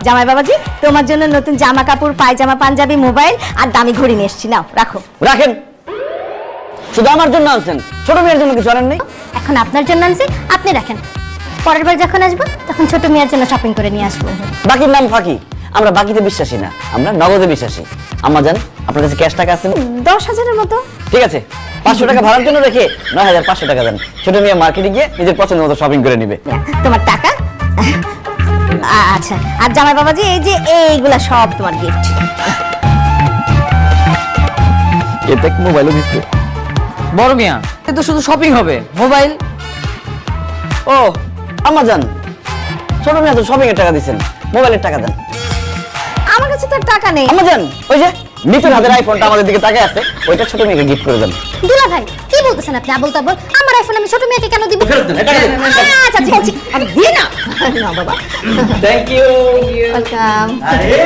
জামাই বাবাজি তোমার জন্য নতুন জামা কাপড় পায়জামা পাঞ্জাবি মোবাইল আর দামি ঘড়ি নিয়ে এসেছি নাও রাখো রাখেন শুধু আমার জন্য আনছেন ছোট মেয়ের জন্য কিছু আনেন নাই এখন আপনার জন্য আনছি আপনি রাখেন পরের বার যখন আসবো তখন ছোট মেয়ের জন্য শপিং করে নিয়ে আসবো বাকির নাম ফাঁকি আমরা বাকিতে বিশ্বাসী না আমরা নগদে বিশ্বাসী আম্মা জান আপনার কাছে ক্যাশ টাকা আছে না 10,000-এর মতো ঠিক আছে 500 টাকা ভাড়ার জন্য রেখে 9,500 টাকা দেন ছোট মেয়ে মার্কেটে গিয়ে নিজের পছন্দ মতো শপিং করে নিবে তোমার টাকা আচ্ছা আর জামাই বাবাজি এই যে এইগুলা সব তোমার গিফট এটা কি মোবাইলও দিচ্ছে বড় মিয়া এ তো শুধু শপিং হবে মোবাইল ও আম্মা জান ছোট মেয়ে তো শপিং এর টাকা দিচ্ছেন মোবাইলের টাকা দেন আমার কাছে তো আর টাকা নেই আম্মা জান ওই যে নিচের হাতের আইফোনটা আমাদের দিকে তাকিয়ে আছে ওইটা ছোট মেয়েকে গিফট করে দেন দুলা ভাই কি বলতেছেন আপনি আবল তাবল আমার আইফোন আমি ছোট মেয়েকে কেন দিব ফেরত দেন, এটা ফেরত দেন। আচ্ছা বলছি আমি দিই না না বাবা থ্যাংক ইউ ওয়েলকাম আরে